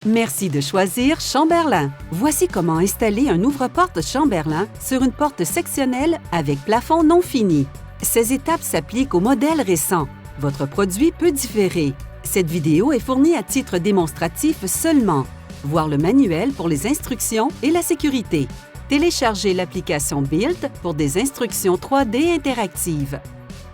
Merci de choisir Chamberlain. Voici comment installer un ouvre-porte Chamberlain sur une porte sectionnelle avec plafond non fini. Ces étapes s'appliquent aux modèles récents. Votre produit peut différer. Cette vidéo est fournie à titre démonstratif seulement. Voir le manuel pour les instructions et la sécurité. Téléchargez l'application Built pour des instructions 3D interactives.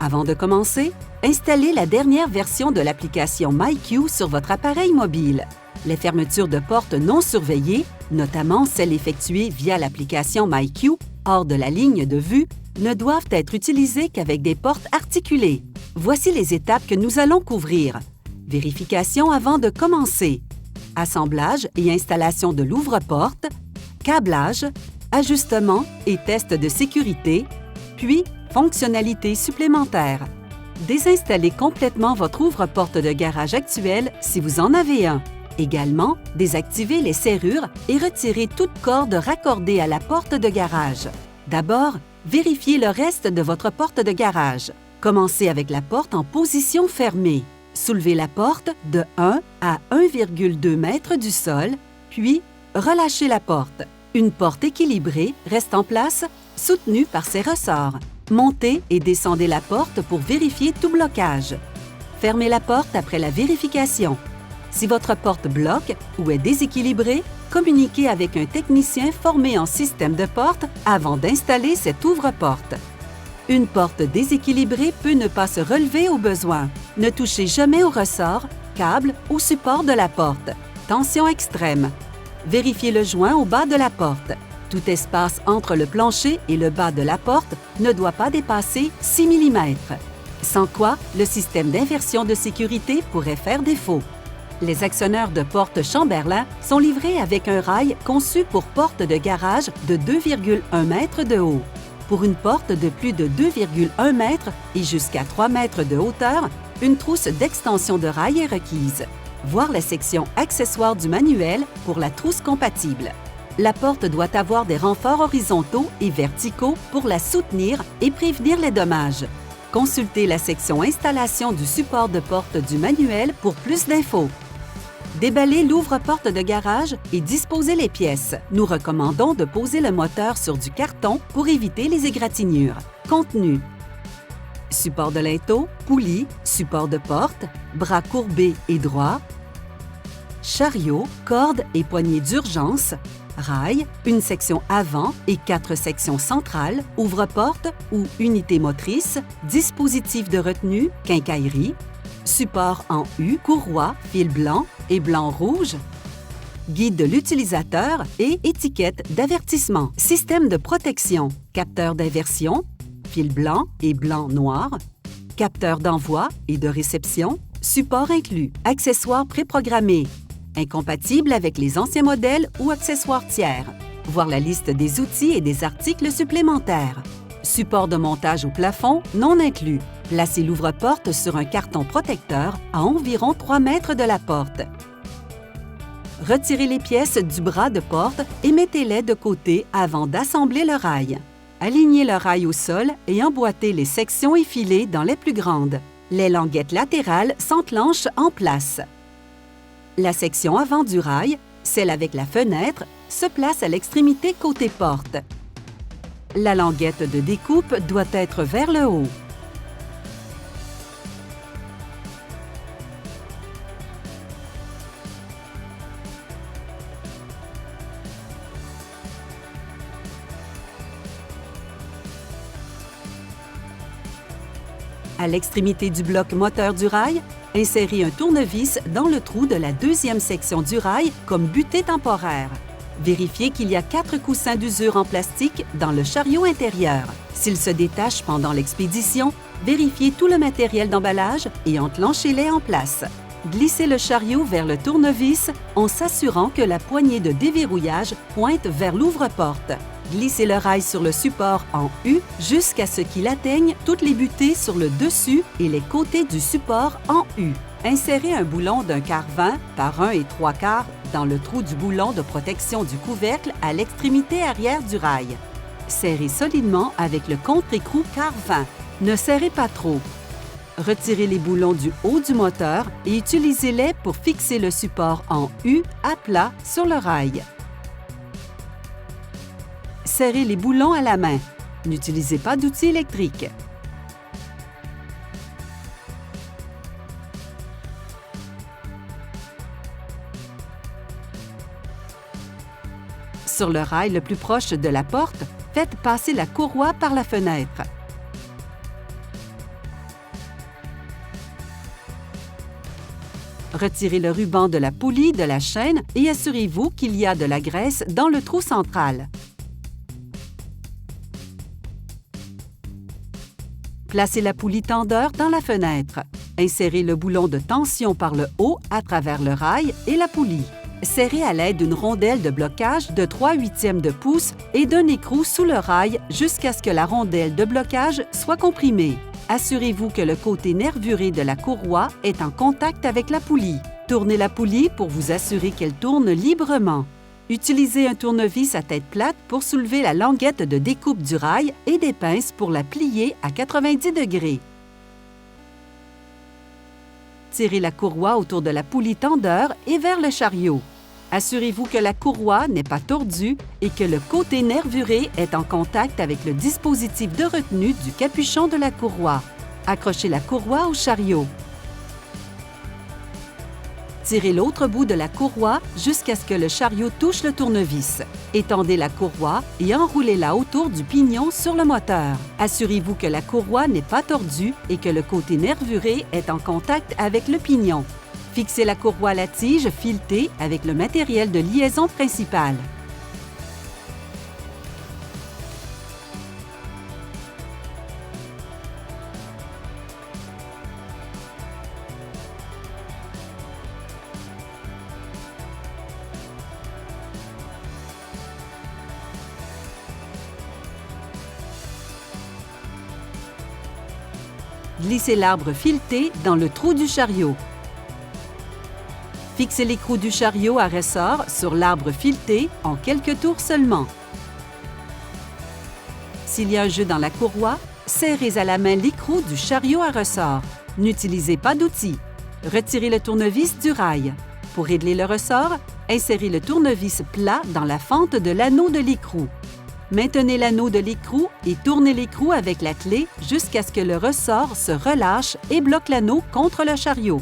Avant de commencer, installez la dernière version de l'application MyQ sur votre appareil mobile. Les fermetures de portes non surveillées, notamment celles effectuées via l'application MyQ, hors de la ligne de vue, ne doivent être utilisées qu'avec des portes articulées. Voici les étapes que nous allons couvrir. Vérification avant de commencer. Assemblage et installation de l'ouvre-porte. Câblage, ajustement et test de sécurité. Puis, fonctionnalités supplémentaires. Désinstallez complètement votre ouvre-porte de garage actuel si vous en avez un. Également, désactivez les serrures et retirez toute corde raccordée à la porte de garage. D'abord, vérifiez le reste de votre porte de garage. Commencez avec la porte en position fermée. Soulevez la porte de 1 à 1,2 m du sol, puis relâchez la porte. Une porte équilibrée reste en place, soutenue par ses ressorts. Montez et descendez la porte pour vérifier tout blocage. Fermez la porte après la vérification. Si votre porte bloque ou est déséquilibrée, communiquez avec un technicien formé en système de porte avant d'installer cet ouvre-porte. Une porte déséquilibrée peut ne pas se relever au besoin. Ne touchez jamais au ressort, câble ou support de la porte. Tension extrême. Vérifiez le joint au bas de la porte. Tout espace entre le plancher et le bas de la porte ne doit pas dépasser 6 mm. Sans quoi, le système d'inversion de sécurité pourrait faire défaut. Les actionneurs de porte Chamberlain sont livrés avec un rail conçu pour porte de garage de 2,1 m de haut. Pour une porte de plus de 2,1 m et jusqu'à 3 m de hauteur, une trousse d'extension de rail est requise. Voir la section accessoires du manuel pour la trousse compatible. La porte doit avoir des renforts horizontaux et verticaux pour la soutenir et prévenir les dommages. Consultez la section installation du support de porte du manuel pour plus d'infos. Déballez l'ouvre-porte de garage et disposez les pièces. Nous recommandons de poser le moteur sur du carton pour éviter les égratignures. Contenu: support de linteau, poulie, support de porte, bras courbés et droits, chariot, corde et poignée d'urgence, rail, une section avant et 4 sections centrales, ouvre-porte ou unité motrice, dispositif de retenue, quincaillerie, support en U, courroie, fil blanc et blanc-rouge, guide de l'utilisateur et étiquette d'avertissement, système de protection, capteur d'inversion, fil blanc et blanc-noir, capteur d'envoi et de réception, support inclus, accessoires préprogrammés, incompatible avec les anciens modèles ou accessoires tiers. Voir la liste des outils et des articles supplémentaires. Support de montage au plafond non inclus. Placez l'ouvre-porte sur un carton protecteur à environ 3 mètres de la porte. Retirez les pièces du bras de porte et mettez-les de côté avant d'assembler le rail. Alignez le rail au sol et emboîtez les sections effilées dans les plus grandes. Les languettes latérales s'enclenchent en place. La section avant du rail, celle avec la fenêtre, se place à l'extrémité côté porte. La languette de découpe doit être vers le haut. À l'extrémité du bloc moteur du rail, insérez un tournevis dans le trou de la deuxième section du rail comme butée temporaire. Vérifiez qu'il y a 4 coussins d'usure en plastique dans le chariot intérieur. S'ils se détachent pendant l'expédition, vérifiez tout le matériel d'emballage et enclenchez-les en place. Glissez le chariot vers le tournevis en s'assurant que la poignée de déverrouillage pointe vers l'ouvre-porte. Glissez le rail sur le support en U jusqu'à ce qu'il atteigne toutes les butées sur le dessus et les côtés du support en U. Insérez un boulon d'1 quart 20 par 1 3/4 dans le trou du boulon de protection du couvercle à l'extrémité arrière du rail. Serrez solidement avec le contre-écrou quart 20. Ne serrez pas trop. Retirez les boulons du haut du moteur et utilisez-les pour fixer le support en U à plat sur le rail. Serrez les boulons à la main. N'utilisez pas d'outil électrique. Sur le rail le plus proche de la porte, faites passer la courroie par la fenêtre. Retirez le ruban de la poulie de la chaîne et assurez-vous qu'il y a de la graisse dans le trou central. Placez la poulie tendeur dans la fenêtre. Insérez le boulon de tension par le haut à travers le rail et la poulie. Serrez à l'aide d'une rondelle de blocage de 3/8 de pouce et d'un écrou sous le rail jusqu'à ce que la rondelle de blocage soit comprimée. Assurez-vous que le côté nervuré de la courroie est en contact avec la poulie. Tournez la poulie pour vous assurer qu'elle tourne librement. Utilisez un tournevis à tête plate pour soulever la languette de découpe du rail et des pinces pour la plier à 90 degrés. Tirez la courroie autour de la poulie tendeur et vers le chariot. Assurez-vous que la courroie n'est pas tordue et que le côté nervuré est en contact avec le dispositif de retenue du capuchon de la courroie. Accrochez la courroie au chariot. Tirez l'autre bout de la courroie jusqu'à ce que le chariot touche le tournevis. Étendez la courroie et enroulez-la autour du pignon sur le moteur. Assurez-vous que la courroie n'est pas tordue et que le côté nervuré est en contact avec le pignon. Fixez la courroie à la tige filetée avec le matériel de liaison principal. Glissez l'arbre fileté dans le trou du chariot. Fixez l'écrou du chariot à ressort sur l'arbre fileté en quelques tours seulement. S'il y a un jeu dans la courroie, serrez à la main l'écrou du chariot à ressort. N'utilisez pas d'outil. Retirez le tournevis du rail. Pour régler le ressort, insérez le tournevis plat dans la fente de l'anneau de l'écrou. Maintenez l'anneau de l'écrou et tournez l'écrou avec la clé jusqu'à ce que le ressort se relâche et bloque l'anneau contre le chariot.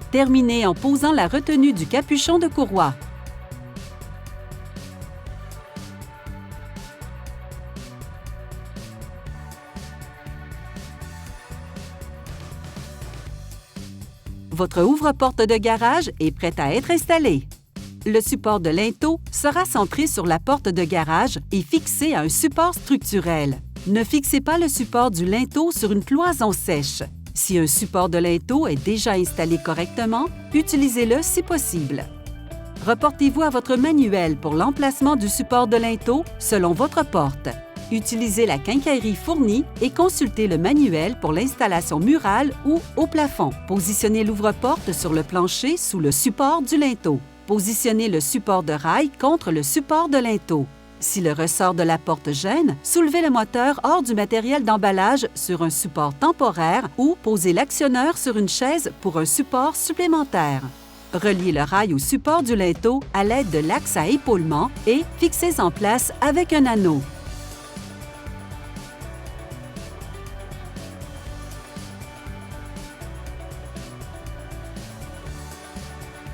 Terminez en posant la retenue du capuchon de courroie. Votre ouvre-porte de garage est prêt à être installé. Le support de linteau sera centré sur la porte de garage et fixé à un support structurel. Ne fixez pas le support du linteau sur une cloison sèche. Si un support de linteau est déjà installé correctement, utilisez-le si possible. Reportez-vous à votre manuel pour l'emplacement du support de linteau selon votre porte. Utilisez la quincaillerie fournie et consultez le manuel pour l'installation murale ou au plafond. Positionnez l'ouvre-porte sur le plancher sous le support du linteau. Positionnez le support de rail contre le support de linteau. Si le ressort de la porte gêne, soulevez le moteur hors du matériel d'emballage sur un support temporaire ou posez l'actionneur sur une chaise pour un support supplémentaire. Reliez le rail au support du linteau à l'aide de l'axe à épaulement et fixez en place avec un anneau.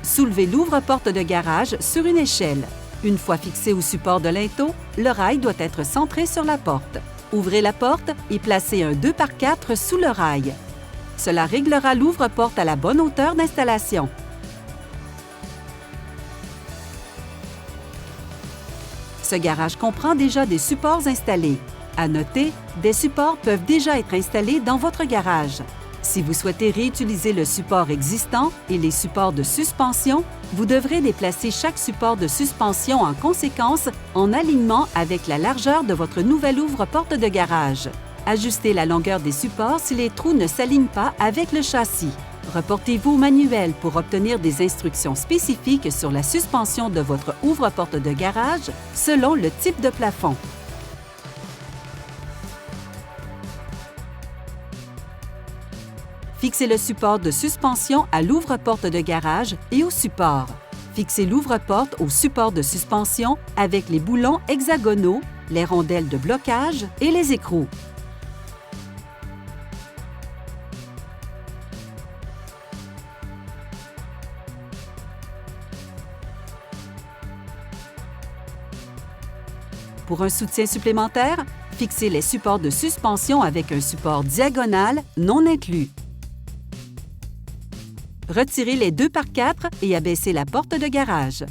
Soulevez l'ouvre-porte de garage sur une échelle. Une fois fixé au support de linteau, le rail doit être centré sur la porte. Ouvrez la porte et placez un 2x4 sous le rail. Cela réglera l'ouvre-porte à la bonne hauteur d'installation. Ce garage comprend déjà des supports installés. À noter, des supports peuvent déjà être installés dans votre garage. Si vous souhaitez réutiliser le support existant et les supports de suspension, vous devrez déplacer chaque support de suspension en conséquence en alignement avec la largeur de votre nouvel ouvre-porte de garage. Ajustez la longueur des supports si les trous ne s'alignent pas avec le châssis. Reportez-vous au manuel pour obtenir des instructions spécifiques sur la suspension de votre ouvre-porte de garage selon le type de plafond. Fixez le support de suspension à l'ouvre-porte de garage et au support. Fixez l'ouvre-porte au support de suspension avec les boulons hexagonaux, les rondelles de blocage et les écrous. Pour un soutien supplémentaire, fixez les supports de suspension avec un support diagonal non inclus. Retirez les 2x4 et abaissez la porte de garage.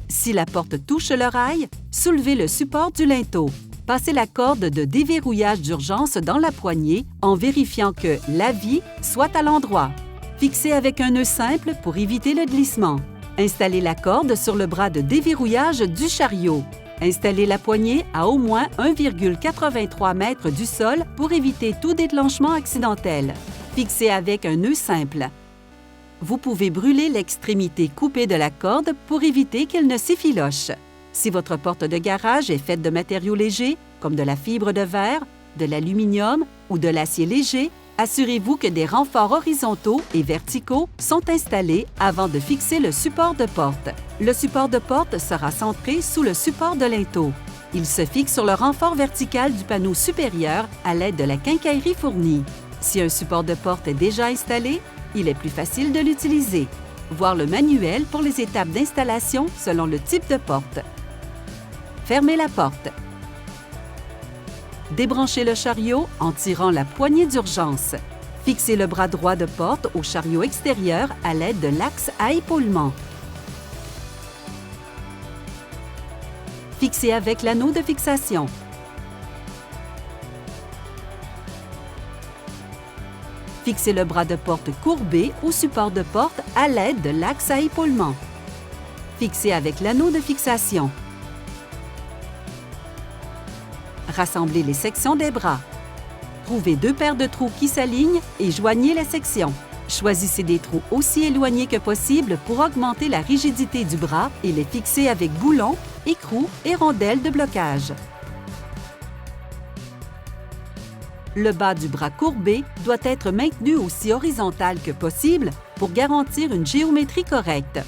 Si la porte touche le rail, soulevez le support du linteau. Passez la corde de déverrouillage d'urgence dans la poignée en vérifiant que la vis soit à l'endroit. Fixez avec un nœud simple pour éviter le glissement. Installez la corde sur le bras de déverrouillage du chariot. Installez la poignée à au moins 1,83 m du sol pour éviter tout déclenchement accidentel. Fixez avec un nœud simple. Vous pouvez brûler l'extrémité coupée de la corde pour éviter qu'elle ne s'effiloche. Si votre porte de garage est faite de matériaux légers, comme de la fibre de verre, de l'aluminium ou de l'acier léger, assurez-vous que des renforts horizontaux et verticaux sont installés avant de fixer le support de porte. Le support de porte sera centré sous le support de linteau. Il se fixe sur le renfort vertical du panneau supérieur à l'aide de la quincaillerie fournie. Si un support de porte est déjà installé, il est plus facile de l'utiliser. Voir le manuel pour les étapes d'installation selon le type de porte. Fermez la porte. Débranchez le chariot en tirant la poignée d'urgence. Fixez le bras droit de porte au chariot extérieur à l'aide de l'axe à épaulement. Fixez avec l'anneau de fixation. Fixez le bras de porte courbé au support de porte à l'aide de l'axe à épaulement. Fixez avec l'anneau de fixation. Rassemblez les sections des bras. Trouvez 2 paires de trous qui s'alignent et joignez les sections. Choisissez des trous aussi éloignés que possible pour augmenter la rigidité du bras et les fixer avec boulons, écrous et rondelles de blocage. Le bas du bras courbé doit être maintenu aussi horizontal que possible pour garantir une géométrie correcte.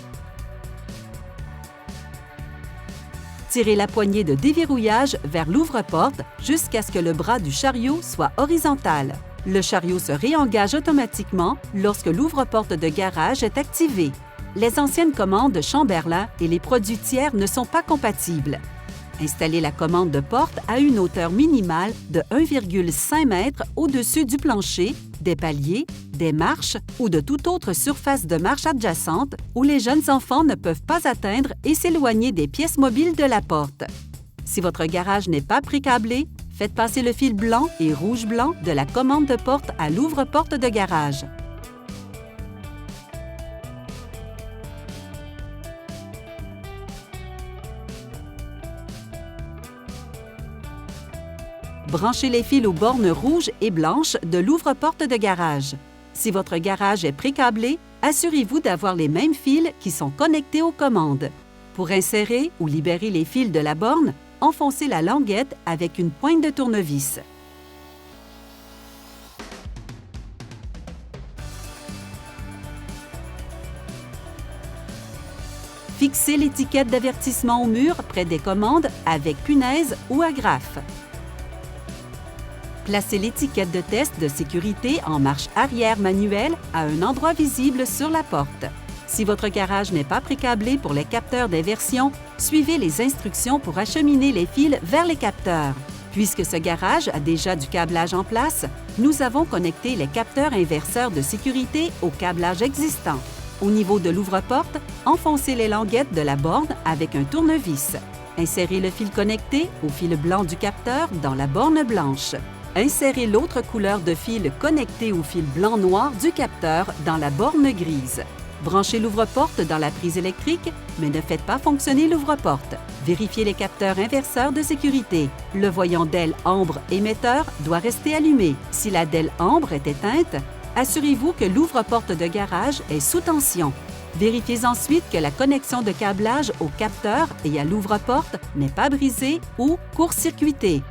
Tirez la poignée de déverrouillage vers l'ouvre-porte jusqu'à ce que le bras du chariot soit horizontal. Le chariot se réengage automatiquement lorsque l'ouvre-porte de garage est activé. Les anciennes commandes Chamberlain et les produits tiers ne sont pas compatibles. Installez la commande de porte à une hauteur minimale de 1,5 m au-dessus du plancher, des paliers, des marches ou de toute autre surface de marche adjacente où les jeunes enfants ne peuvent pas atteindre et s'éloigner des pièces mobiles de la porte. Si votre garage n'est pas pré-câblé, faites passer le fil blanc et rouge-blanc de la commande de porte à l'ouvre-porte de garage. Branchez les fils aux bornes rouges et blanches de l'ouvre-porte de garage. Si votre garage est pré-câblé, assurez-vous d'avoir les mêmes fils qui sont connectés aux commandes. Pour insérer ou libérer les fils de la borne, enfoncez la languette avec une pointe de tournevis. Fixez l'étiquette d'avertissement au mur près des commandes avec punaise ou agrafe. Placez l'étiquette de test de sécurité en marche arrière manuelle à un endroit visible sur la porte. Si votre garage n'est pas pré-câblé pour les capteurs d'inversion, suivez les instructions pour acheminer les fils vers les capteurs. Puisque ce garage a déjà du câblage en place, nous avons connecté les capteurs inverseurs de sécurité au câblage existant. Au niveau de l'ouvre-porte, enfoncez les languettes de la borne avec un tournevis. Insérez le fil connecté au fil blanc du capteur dans la borne blanche. Insérez l'autre couleur de fil connecté au fil blanc-noir du capteur dans la borne grise. Branchez l'ouvre-porte dans la prise électrique, mais ne faites pas fonctionner l'ouvre-porte. Vérifiez les capteurs inverseurs de sécurité. Le voyant d'aile ambre émetteur doit rester allumé. Si la dalle ambre est éteinte, assurez-vous que l'ouvre-porte de garage est sous tension. Vérifiez ensuite que la connexion de câblage au capteur et à l'ouvre-porte n'est pas brisée ou court-circuitée.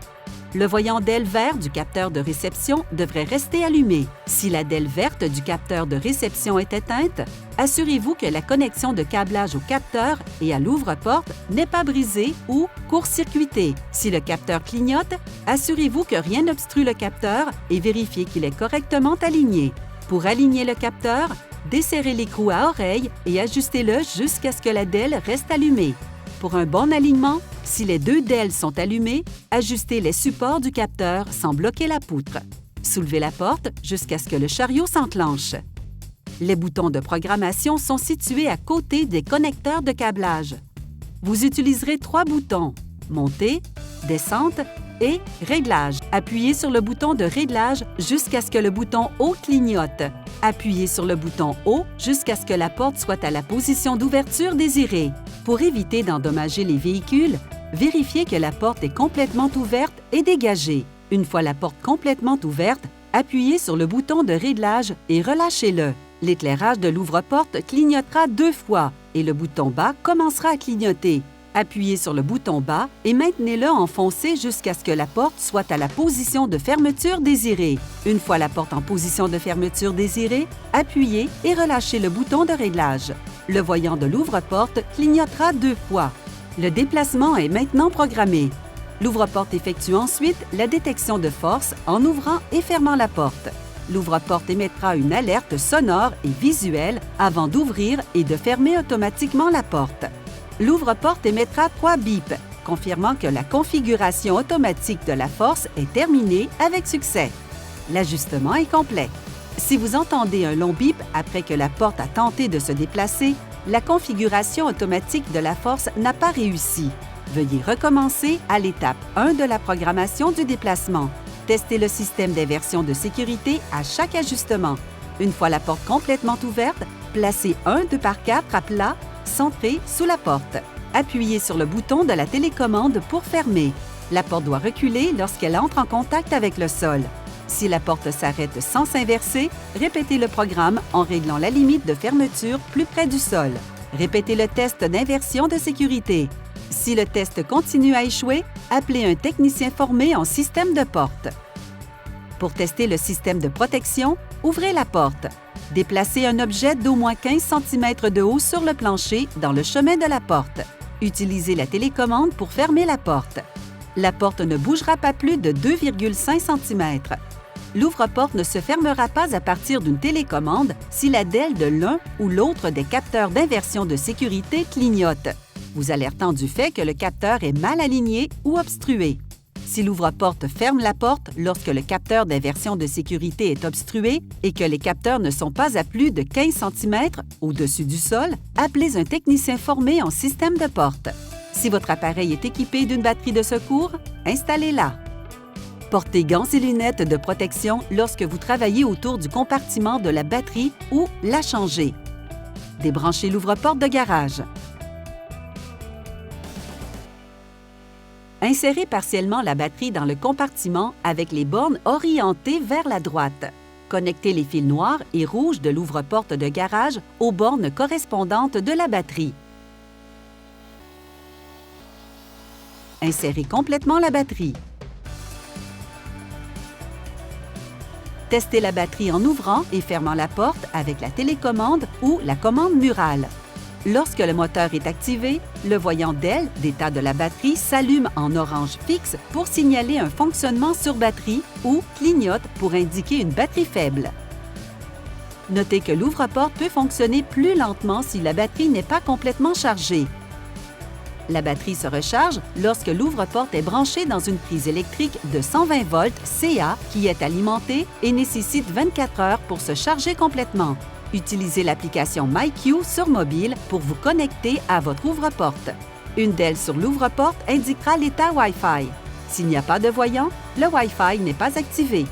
Le voyant DEL vert du capteur de réception devrait rester allumé. Si la DEL verte du capteur de réception est éteinte, assurez-vous que la connexion de câblage au capteur et à l'ouvre-porte n'est pas brisée ou court-circuitée. Si le capteur clignote, assurez-vous que rien n'obstrue le capteur et vérifiez qu'il est correctement aligné. Pour aligner le capteur, desserrez l'écrou à oreille et ajustez-le jusqu'à ce que la DEL reste allumée. Pour un bon alignement, si les deux DEL sont allumés, ajustez les supports du capteur sans bloquer la poutre. Soulevez la porte jusqu'à ce que le chariot s'enclenche. Les boutons de programmation sont situés à côté des connecteurs de câblage. Vous utiliserez 3 boutons: Montée, Descente et Réglage. Appuyez sur le bouton de réglage jusqu'à ce que le bouton haut clignote. Appuyez sur le bouton haut jusqu'à ce que la porte soit à la position d'ouverture désirée. Pour éviter d'endommager les véhicules, vérifiez que la porte est complètement ouverte et dégagée. Une fois la porte complètement ouverte, appuyez sur le bouton de réglage et relâchez-le. L'éclairage de l'ouvre-porte clignotera 2 fois et le bouton bas commencera à clignoter. Appuyez sur le bouton bas et maintenez-le enfoncé jusqu'à ce que la porte soit à la position de fermeture désirée. Une fois la porte en position de fermeture désirée, appuyez et relâchez le bouton de réglage. Le voyant de l'ouvre-porte clignotera 2 fois. Le déplacement est maintenant programmé. L'ouvre-porte effectue ensuite la détection de force en ouvrant et fermant la porte. L'ouvre-porte émettra une alerte sonore et visuelle avant d'ouvrir et de fermer automatiquement la porte. L'ouvre-porte émettra 3 bips, confirmant que la configuration automatique de la force est terminée avec succès. L'ajustement est complet. Si vous entendez un long bip après que la porte a tenté de se déplacer, la configuration automatique de la force n'a pas réussi. Veuillez recommencer à l'étape 1 de la programmation du déplacement. Testez le système d'inversion de sécurité à chaque ajustement. Une fois la porte complètement ouverte, placez un 2x4 à plat, centré sous la porte. Appuyez sur le bouton de la télécommande pour fermer. La porte doit reculer lorsqu'elle entre en contact avec le sol. Si la porte s'arrête sans s'inverser, répétez le programme en réglant la limite de fermeture plus près du sol. Répétez le test d'inversion de sécurité. Si le test continue à échouer, appelez un technicien formé en système de porte. Pour tester le système de protection, ouvrez la porte. Déplacez un objet d'au moins 15 cm de haut sur le plancher dans le chemin de la porte. Utilisez la télécommande pour fermer la porte. La porte ne bougera pas plus de 2,5 cm. L'ouvre-porte ne se fermera pas à partir d'une télécommande si la DEL de l'un ou l'autre des capteurs d'inversion de sécurité clignote, vous alertant du fait que le capteur est mal aligné ou obstrué. Si l'ouvre-porte ferme la porte lorsque le capteur d'inversion de sécurité est obstrué et que les capteurs ne sont pas à plus de 15 cm au-dessus du sol, appelez un technicien formé en système de porte. Si votre appareil est équipé d'une batterie de secours, installez-la. Portez gants et lunettes de protection lorsque vous travaillez autour du compartiment de la batterie ou la changez. Débranchez l'ouvre-porte de garage. Insérez partiellement la batterie dans le compartiment avec les bornes orientées vers la droite. Connectez les fils noirs et rouges de l'ouvre-porte de garage aux bornes correspondantes de la batterie. Insérez complètement la batterie. Testez la batterie en ouvrant et fermant la porte avec la télécommande ou la commande murale. Lorsque le moteur est activé, le voyant DEL d'état de la batterie s'allume en orange fixe pour signaler un fonctionnement sur batterie ou clignote pour indiquer une batterie faible. Notez que l'ouvre-porte peut fonctionner plus lentement si la batterie n'est pas complètement chargée. La batterie se recharge lorsque l'ouvre-porte est branchée dans une prise électrique de 120 volts CA qui est alimentée et nécessite 24 heures pour se charger complètement. Utilisez l'application MyQ sur mobile pour vous connecter à votre ouvre-porte. Une DEL sur l'ouvre-porte indiquera l'état Wi-Fi. S'il n'y a pas de voyant, le Wi-Fi n'est pas activé.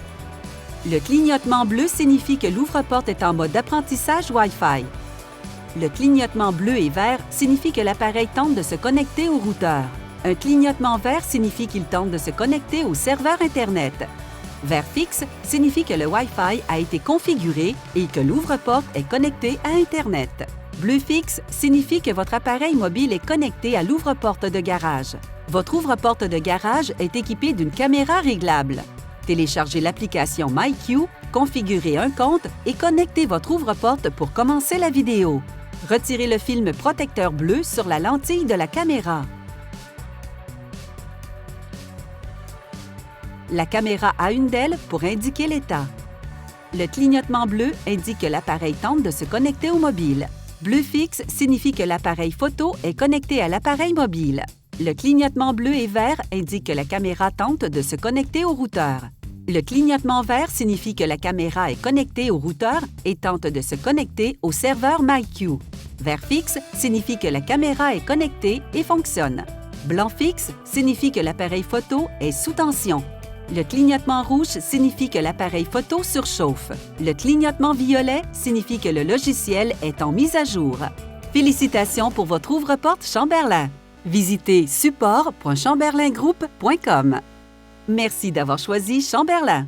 Le clignotement bleu signifie que l'ouvre-porte est en mode d'apprentissage Wi-Fi. Le clignotement bleu et vert signifie que l'appareil tente de se connecter au routeur. Un clignotement vert signifie qu'il tente de se connecter au serveur Internet. Vert fixe signifie que le Wi-Fi a été configuré et que l'ouvre-porte est connecté à Internet. Bleu fixe signifie que votre appareil mobile est connecté à l'ouvre-porte de garage. Votre ouvre-porte de garage est équipé d'une caméra réglable. Téléchargez l'application MyQ, configurez un compte et connectez votre ouvre-porte pour commencer la vidéo. Retirez le film protecteur bleu sur la lentille de la caméra. La caméra a une aile pour indiquer l'état. Le clignotement bleu indique que l'appareil tente de se connecter au mobile. Bleu fixe signifie que l'appareil photo est connecté à l'appareil mobile. Le clignotement bleu et vert indique que la caméra tente de se connecter au routeur. Le clignotement vert signifie que la caméra est connectée au routeur et tente de se connecter au serveur MyQ. Vert fixe signifie que la caméra est connectée et fonctionne. Blanc fixe signifie que l'appareil photo est sous tension. Le clignotement rouge signifie que l'appareil photo surchauffe. Le clignotement violet signifie que le logiciel est en mise à jour. Félicitations pour votre ouvre-porte Chamberlain. Visitez support.chamberlaingroup.com. Merci d'avoir choisi Chamberlain.